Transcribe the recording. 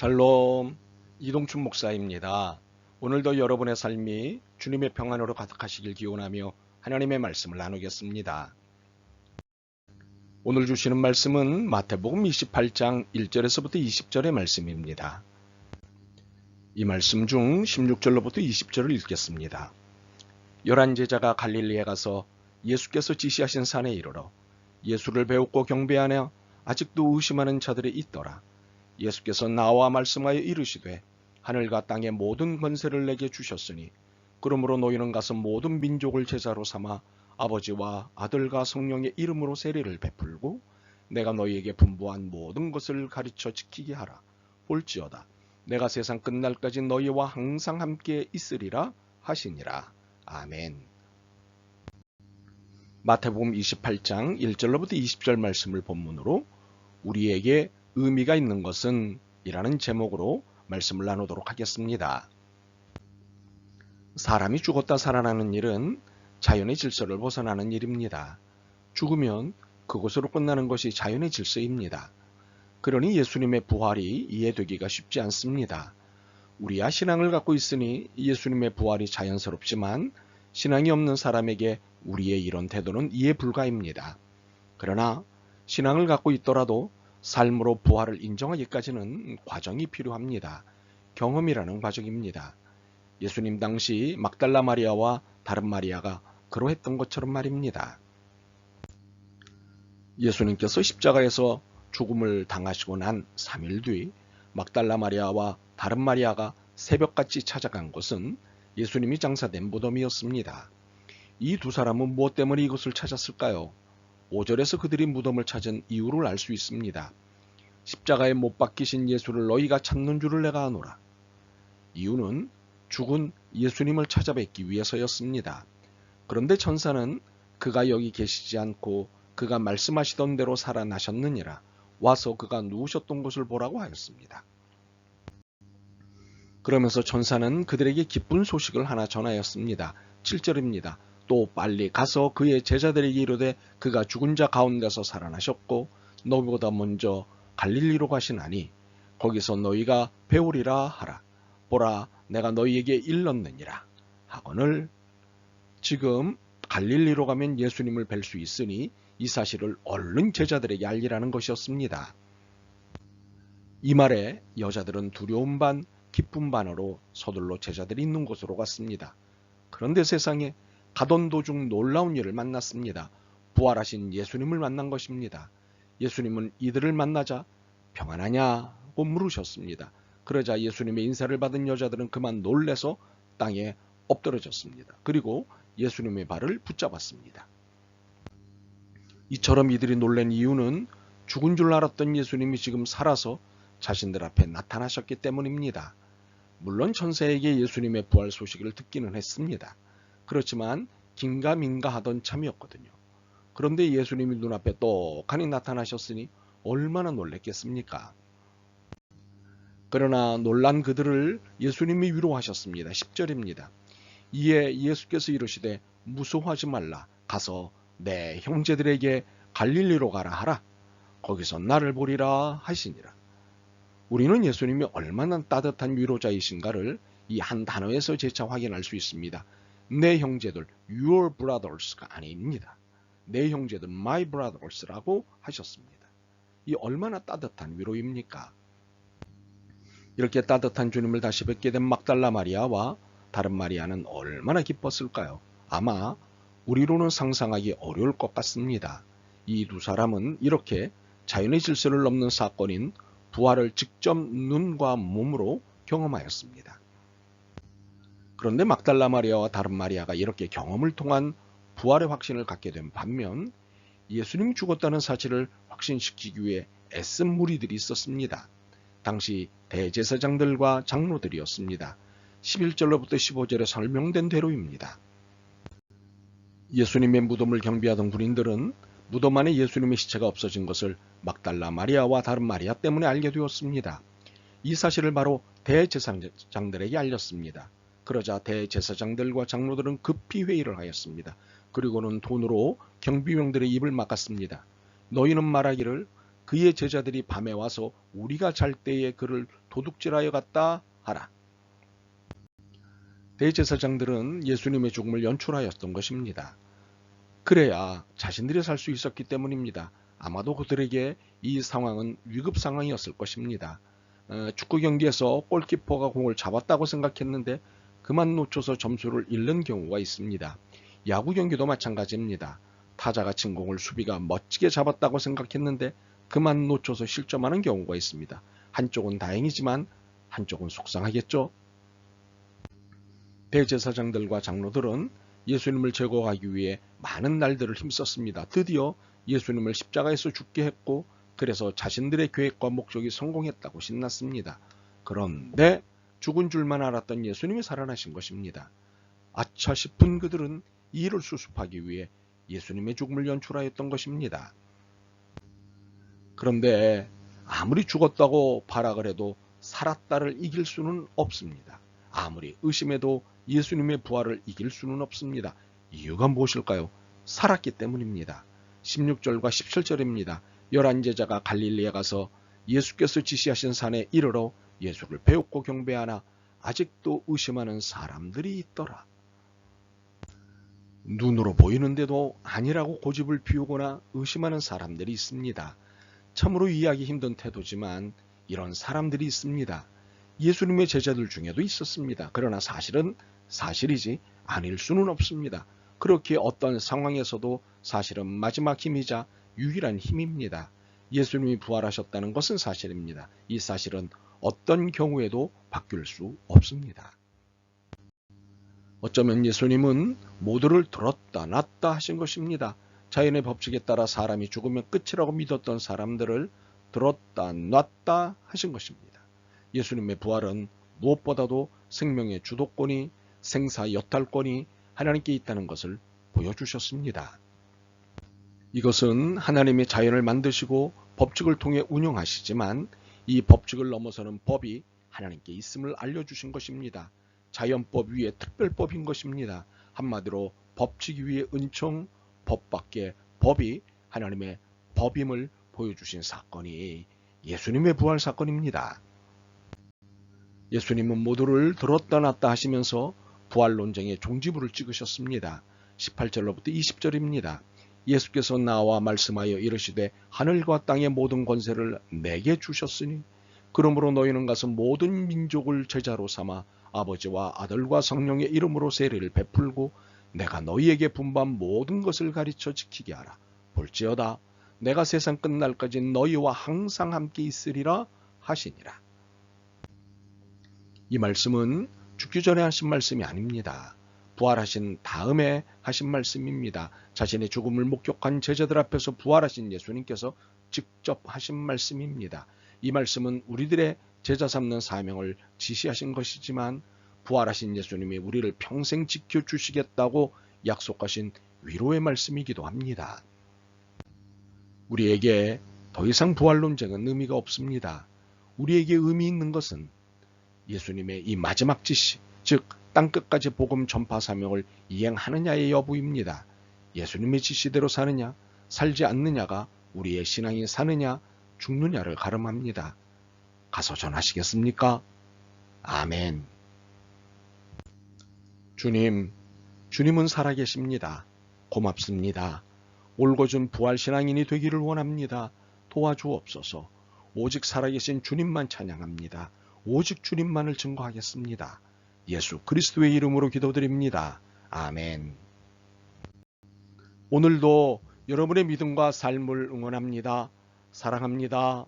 샬롬, 이동춘 목사입니다. 오늘도 여러분의 삶이 주님의 평안으로 가득하시길 기원하며 하나님의 말씀을 나누겠습니다. 오늘 주시는 말씀은 마태복음 28장 1절에서부터 20절의 말씀입니다. 이 말씀 중 16절로부터 20절을 읽겠습니다. 11제자가 갈릴리에 가서 예수께서 지시하신 산에 이르러 예수를 배웠고 경배하며 아직도 의심하는 자들이 있더라. 예수께서 나와 말씀하여 이르시되 하늘과 땅의 모든 권세를 내게 주셨으니 그러므로 너희는 가서 모든 민족을 제자로 삼아 아버지와 아들과 성령의 이름으로 세례를 베풀고 내가 너희에게 분부한 모든 것을 가르쳐 지키게 하라. 볼지어다 내가 세상 끝날까지 너희와 항상 함께 있으리라 하시니라. 아멘. 마태복음 28장 1절로부터 20절 말씀을 본문으로 우리에게 의미가 있는 것은 이라는 제목으로 말씀을 나누도록 하겠습니다. 사람이 죽었다 살아나는 일은 자연의 질서를 벗어나는 일입니다. 죽으면 그것으로 끝나는 것이 자연의 질서입니다. 그러니 예수님의 부활이 이해되기가 쉽지 않습니다. 우리야 신앙을 갖고 있으니 예수님의 부활이 자연스럽지만 신앙이 없는 사람에게 우리의 이런 태도는 이해 불가입니다. 그러나 신앙을 갖고 있더라도 삶으로 부활을 인정하기까지는 과정이 필요합니다. 경험이라는 과정입니다. 예수님 당시 막달라 마리아와 다른 마리아가 그러했던 것처럼 말입니다. 예수님께서 십자가에서 죽음을 당하시고 난 3일 뒤 막달라 마리아와 다른 마리아가 새벽같이 찾아간 곳은 예수님이 장사된 무덤이었습니다. 이 두 사람은 무엇 때문에 이것을 찾았을까요? 5절에서 그들이 무덤을 찾은 이유를 알 수 있습니다. 십자가에 못 박히신 예수를 너희가 찾는 줄을 내가 아노라. 이유는 죽은 예수님을 찾아뵙기 위해서였습니다. 그런데 천사는 그가 여기 계시지 않고 그가 말씀하시던 대로 살아나셨느니라. 와서 그가 누우셨던 곳을 보라고 하였습니다. 그러면서 천사는 그들에게 기쁜 소식을 하나 전하였습니다. 7절입니다. 또 빨리 가서 그의 제자들에게 이르되 그가 죽은 자 가운데서 살아나셨고 너희보다 먼저 갈릴리로 가시나니 거기서 너희가 배우리라 하라. 보라 내가 너희에게 일렀느니라 하거늘. 지금 갈릴리로 가면 예수님을 뵐 수 있으니 이 사실을 얼른 제자들에게 알리라는 것이었습니다. 이 말에 여자들은 두려움 반 기쁨 반으로 서둘러 제자들이 있는 곳으로 갔습니다. 그런데 세상에 가던 도중 놀라운 일을 만났습니다. 부활하신 예수님을 만난 것입니다. 예수님은 이들을 만나자 평안하냐고 물으셨습니다. 그러자 예수님의 인사를 받은 여자들은 그만 놀래서 땅에 엎드러졌습니다. 그리고 예수님의 발을 붙잡았습니다. 이처럼 이들이 놀란 이유는 죽은 줄 알았던 예수님이 지금 살아서 자신들 앞에 나타나셨기 때문입니다. 물론 천사에게 예수님의 부활 소식을 듣기는 했습니다. 그렇지만 긴가민가하던 참이었거든요. 그런데 예수님이 눈앞에 똑하니 나타나셨으니 얼마나 놀랬겠습니까? 그러나 놀란 그들을 예수님이 위로하셨습니다. 10절입니다. 이에 예수께서 이르시되 무서워하지 말라. 가서 내 형제들에게 갈릴리로 가라 하라. 거기서 나를 보리라 하시니라. 우리는 예수님이 얼마나 따뜻한 위로자이신가를 이 한 단어에서 재차 확인할 수 있습니다. 내 형제들, your brothers가 아닙니다. 내 형제들, my brothers라고 하셨습니다. 이 얼마나 따뜻한 위로입니까? 이렇게 따뜻한 주님을 다시 뵙게 된 막달라 마리아와 다른 마리아는 얼마나 기뻤을까요? 아마 우리로는 상상하기 어려울 것 같습니다. 이 두 사람은 이렇게 자연의 질서를 넘는 사건인 부활을 직접 눈과 몸으로 경험하였습니다. 그런데 막달라 마리아와 다른 마리아가 이렇게 경험을 통한 부활의 확신을 갖게 된 반면 예수님이 죽었다는 사실을 확신시키기 위해 애쓴 무리들이 있었습니다. 당시 대제사장들과 장로들이었습니다. 11절로부터 15절에 설명된 대로입니다. 예수님의 무덤을 경비하던 군인들은 무덤 안에 예수님의 시체가 없어진 것을 막달라 마리아와 다른 마리아 때문에 알게 되었습니다. 이 사실을 바로 대제사장들에게 알렸습니다. 그러자 대제사장들과 장로들은 급히 회의를 하였습니다. 그리고는 돈으로 경비병들의 입을 막았습니다. 너희는 말하기를 그의 제자들이 밤에 와서 우리가 잘 때에 그를 도둑질하여 갔다 하라. 대제사장들은 예수님의 죽음을 연출하였던 것입니다. 그래야 자신들이 살 수 있었기 때문입니다. 아마도 그들에게 이 상황은 위급 상황이었을 것입니다. 축구 경기에서 골키퍼가 공을 잡았다고 생각했는데 그만 놓쳐서 점수를 잃는 경우가 있습니다. 야구 경기도 마찬가지입니다. 타자가 친 공을 수비가 멋지게 잡았다고 생각했는데 그만 놓쳐서 실점하는 경우가 있습니다. 한쪽은 다행이지만 한쪽은 속상하겠죠. 대제사장들과 장로들은 예수님을 제거하기 위해 많은 날들을 힘썼습니다. 드디어 예수님을 십자가에서 죽게 했고 그래서 자신들의 계획과 목적이 성공했다고 신났습니다. 그런데 죽은 줄만 알았던 예수님이 살아나신 것입니다. 아차 싶은 그들은 이 일을 수습하기 위해 예수님의 죽음을 연출하였던 것입니다. 그런데 아무리 죽었다고 발악을 해도 살았다를 이길 수는 없습니다. 아무리 의심해도 예수님의 부활을 이길 수는 없습니다. 이유가 무엇일까요? 살았기 때문입니다. 16절과 17절입니다. 11제자가 갈릴리에 가서 예수께서 지시하신 산에 이르러 예수를 배웁고 경배하나 아직도 의심하는 사람들이 있더라. 눈으로 보이는데도 아니라고 고집을 피우거나 의심하는 사람들이 있습니다. 참으로 이해하기 힘든 태도지만 이런 사람들이 있습니다. 예수님의 제자들 중에도 있었습니다. 그러나 사실은 사실이지 아닐 수는 없습니다. 그렇게 어떤 상황에서도 사실은 마지막 힘이자 유일한 힘입니다. 예수님이 부활하셨다는 것은 사실입니다. 이 사실은 어떤 경우에도 바뀔 수 없습니다. 어쩌면 예수님은 모두를 들었다 놨다 하신 것입니다. 자연의 법칙에 따라 사람이 죽으면 끝이라고 믿었던 사람들을 들었다 놨다 하신 것입니다. 예수님의 부활은 무엇보다도 생명의 주도권이 생사 여탈권이 하나님께 있다는 것을 보여주셨습니다. 이것은 하나님의 자연을 만드시고 법칙을 통해 운영하시지만 이 법칙을 넘어서는 법이 하나님께 있음을 알려주신 것입니다. 자연법 위에 특별법인 것입니다. 한마디로 법칙 위에 은총, 법 밖에 법이 하나님의 법임을 보여주신 사건이 예수님의 부활 사건입니다. 예수님은 모두를 들었다 놨다 하시면서 부활 논쟁의 종지부를 찍으셨습니다. 18절로부터 20절입니다. 예수께서 나와 말씀하여 이르시되 하늘과 땅의 모든 권세를 내게 주셨으니 그러므로 너희는 가서 모든 민족을 제자로 삼아 아버지와 아들과 성령의 이름으로 세례를 베풀고 내가 너희에게 분부한 모든 것을 가르쳐 지키게 하라. 볼지어다 내가 세상 끝날까지 너희와 항상 함께 있으리라 하시니라. 이 말씀은 죽기 전에 하신 말씀이 아닙니다. 부활하신 다음에 하신 말씀입니다. 자신의 죽음을 목격한 제자들 앞에서 부활하신 예수님께서 직접 하신 말씀입니다. 이 말씀은 우리들의 제자 삼는 사명을 지시하신 것이지만 부활하신 예수님이 우리를 평생 지켜주시겠다고 약속하신 위로의 말씀이기도 합니다. 우리에게 더 이상 부활 논쟁은 의미가 없습니다. 우리에게 의미 있는 것은 예수님의 이 마지막 지시, 즉 땅끝까지 복음 전파 사명을 이행하느냐의 여부입니다. 예수님의 지시대로 사느냐, 살지 않느냐가 우리의 신앙이 사느냐, 죽느냐를 가름합니다. 가서 전하시겠습니까? 아멘. 주님, 주님은 살아계십니다. 고맙습니다. 올곧은 부활신앙인이 되기를 원합니다. 도와주옵소서. 오직 살아계신 주님만 찬양합니다. 오직 주님만을 증거하겠습니다. 예수 그리스도의 이름으로 기도드립니다. 아멘. 오늘도 여러분의 믿음과 삶을 응원합니다. 사랑합니다.